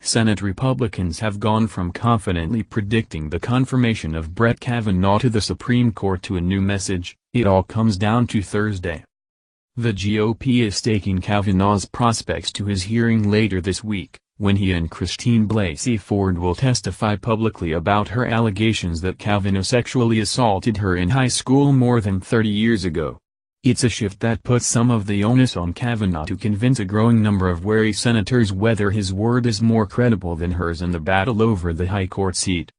Senate Republicans have gone from confidently predicting the confirmation of Brett Kavanaugh to the Supreme Court to a new message: it all comes down to Thursday. The GOP is staking Kavanaugh's prospects to his hearing later this week, when he and Christine Blasey Ford will testify publicly about her allegations that Kavanaugh sexually assaulted her in high school more than 30 years ago. It's a shift that puts some of the onus on Kavanaugh to convince a growing number of wary senators whether his word is more credible than hers in the battle over the high court seat.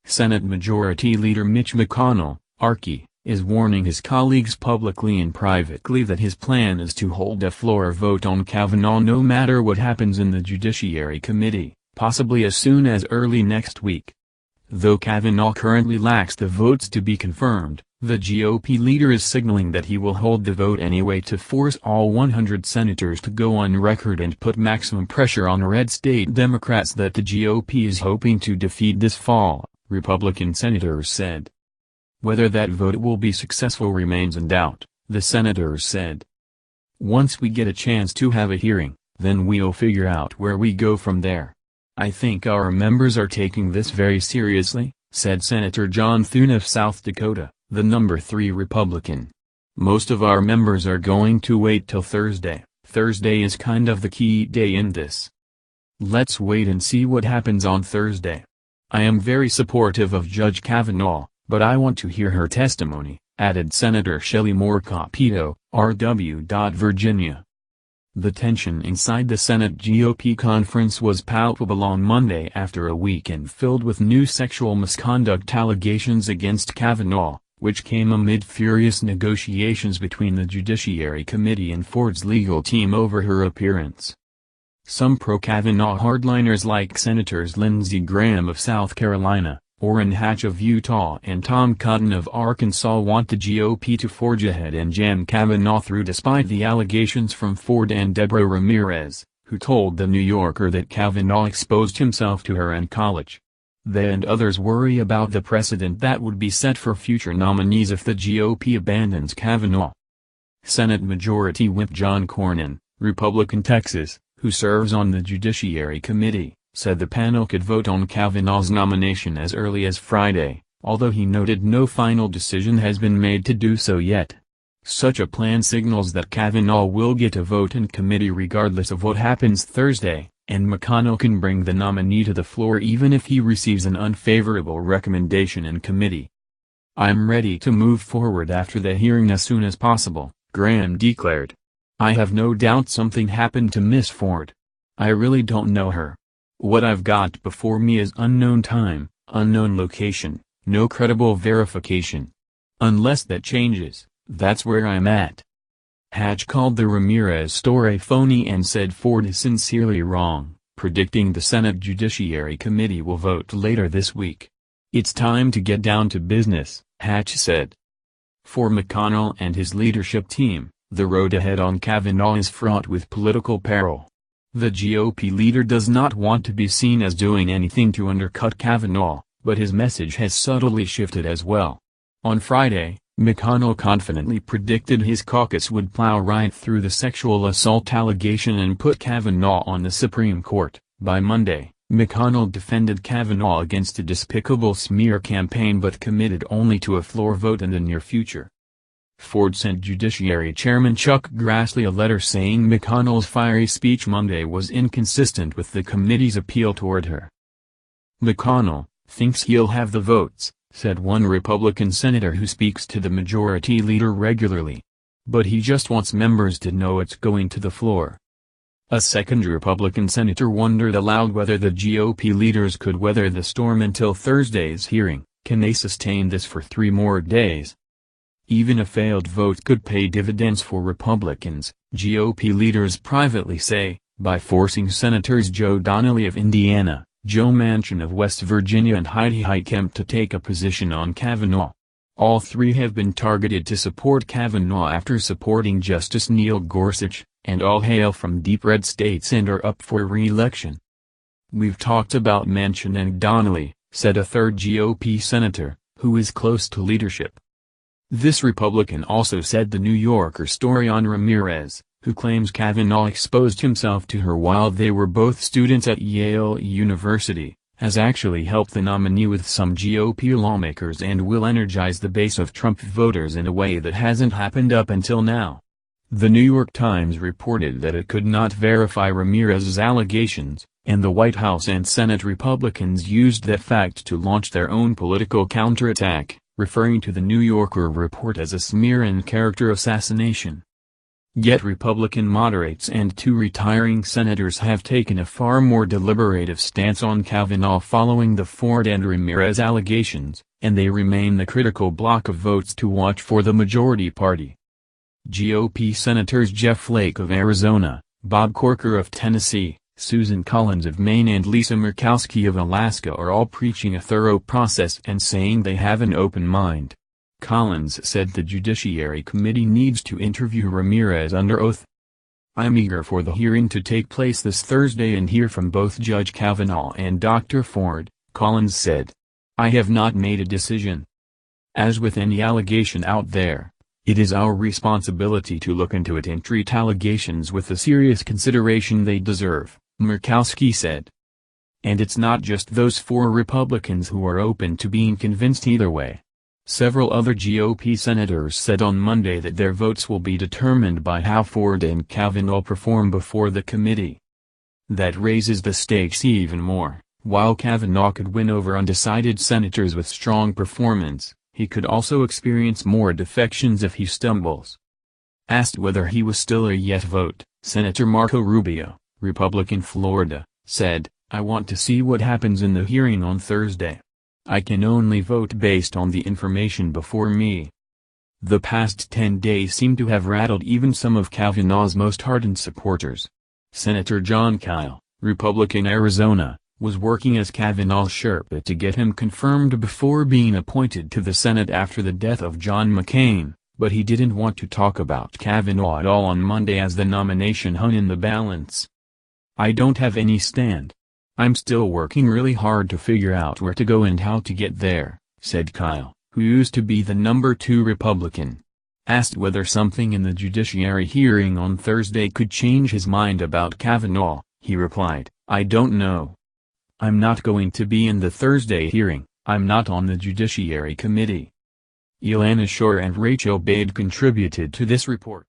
Senate Majority Leader Mitch McConnell, RK, is warning his colleagues publicly and privately that his plan is to hold a floor vote on Kavanaugh no matter what happens in the Judiciary Committee, possibly as soon as early next week. Though Kavanaugh currently lacks the votes to be confirmed, the GOP leader is signaling that he will hold the vote anyway to force all 100 senators to go on record and put maximum pressure on red state Democrats that the GOP is hoping to defeat this fall, Republican senators said. Whether that vote will be successful remains in doubt, the senators said. Once we get a chance to have a hearing, then we'll figure out where we go from there. I think our members are taking this very seriously, said Senator John Thune of South Dakota, the number 3 Republican. Most of our members are going to wait till Thursday. Thursday is kind of the key day in this. Let's wait and see what happens on Thursday. I am very supportive of Judge Kavanaugh, but I want to hear her testimony, added Senator Shelley Moore Capito, R.W. Virginia. The tension inside the Senate GOP conference was palpable on Monday after a weekend filled with new sexual misconduct allegations against Kavanaugh, which came amid furious negotiations between the Judiciary Committee and Ford's legal team over her appearance. Some pro-Kavanaugh hardliners like Senators Lindsey Graham of South Carolina, Orrin Hatch of Utah and Tom Cotton of Arkansas want the GOP to forge ahead and jam Kavanaugh through despite the allegations from Ford and Deborah Ramirez, who told The New Yorker that Kavanaugh exposed himself to her in college. They and others worry about the precedent that would be set for future nominees if the GOP abandons Kavanaugh. Senate Majority Whip John Cornyn, Republican Texas, who serves on the Judiciary Committee, said the panel could vote on Kavanaugh's nomination as early as Friday, although he noted no final decision has been made to do so yet. Such a plan signals that Kavanaugh will get a vote in committee regardless of what happens Thursday, and McConnell can bring the nominee to the floor even if he receives an unfavorable recommendation in committee. I'm ready to move forward after the hearing as soon as possible, Graham declared. I have no doubt something happened to Miss Ford. I really don't know her. What I've got before me is unknown time, unknown location, no credible verification. Unless that changes, that's where I'm at. Hatch called the Ramirez story phony and said Ford is sincerely wrong, predicting the Senate Judiciary Committee will vote later this week. It's time to get down to business, Hatch said. For McConnell and his leadership team, the road ahead on Kavanaugh is fraught with political peril. The GOP leader does not want to be seen as doing anything to undercut Kavanaugh, but his message has subtly shifted as well. On Friday, McConnell confidently predicted his caucus would plow right through the sexual assault allegation and put Kavanaugh on the Supreme Court. By Monday, McConnell defended Kavanaugh against a despicable smear campaign but committed only to a floor vote in the near future. Ford sent Judiciary Chairman Chuck Grassley a letter saying McConnell's fiery speech Monday was inconsistent with the committee's appeal toward her. McConnell thinks he'll have the votes, said one Republican senator who speaks to the majority leader regularly. But he just wants members to know it's going to the floor. A second Republican senator wondered aloud whether the GOP leaders could weather the storm until Thursday's hearing. Can they sustain this for 3 more days? Even a failed vote could pay dividends for Republicans, GOP leaders privately say, by forcing Senators Joe Donnelly of Indiana, Joe Manchin of West Virginia and Heidi Heitkamp to take a position on Kavanaugh. All 3 have been targeted to support Kavanaugh after supporting Justice Neil Gorsuch, and all hail from deep red states and are up for re-election. We've talked about Manchin and Donnelly, said a third GOP senator, who is close to leadership. This Republican also said The New Yorker story on Ramirez, who claims Kavanaugh exposed himself to her while they were both students at Yale University, has actually helped the nominee with some GOP lawmakers and will energize the base of Trump voters in a way that hasn't happened up until now. The New York Times reported that it could not verify Ramirez's allegations, and the White House and Senate Republicans used that fact to launch their own political counterattack, referring to the New Yorker report as a smear and character assassination. Yet Republican moderates and 2 retiring senators have taken a far more deliberative stance on Kavanaugh following the Ford and Ramirez allegations, and they remain the critical bloc of votes to watch for the majority party. GOP Senators Jeff Flake of Arizona, Bob Corker of Tennessee, Susan Collins of Maine and Lisa Murkowski of Alaska are all preaching a thorough process and saying they have an open mind. Collins said the Judiciary Committee needs to interview Ramirez under oath. "I'm eager for the hearing to take place this Thursday and hear from both Judge Kavanaugh and Dr. Ford," Collins said. "I have not made a decision. As with any allegation out there, it is our responsibility to look into it and treat allegations with the serious consideration they deserve," Murkowski said. And it's not just those 4 Republicans who are open to being convinced either way. Several other GOP senators said on Monday that their votes will be determined by how Ford and Kavanaugh perform before the committee. That raises the stakes even more. While Kavanaugh could win over undecided senators with strong performance, he could also experience more defections if he stumbles. Asked whether he was still a yes vote, Senator Marco Rubio, Republican Florida, said, "I want to see what happens in the hearing on Thursday. I can only vote based on the information before me." The past 10 days seem to have rattled even some of Kavanaugh's most ardent supporters. Senator John Kyle, Republican Arizona, was working as Kavanaugh's Sherpa to get him confirmed before being appointed to the Senate after the death of John McCain, but he didn't want to talk about Kavanaugh at all on Monday as the nomination hung in the balance. "I don't have any stand. I'm still working really hard to figure out where to go and how to get there," said Kyle, who used to be the number 2 Republican. Asked whether something in the judiciary hearing on Thursday could change his mind about Kavanaugh, he replied, "I don't know. I'm not going to be in the Thursday hearing. I'm not on the Judiciary Committee." Ilana Shore and Rachel Bade contributed to this report.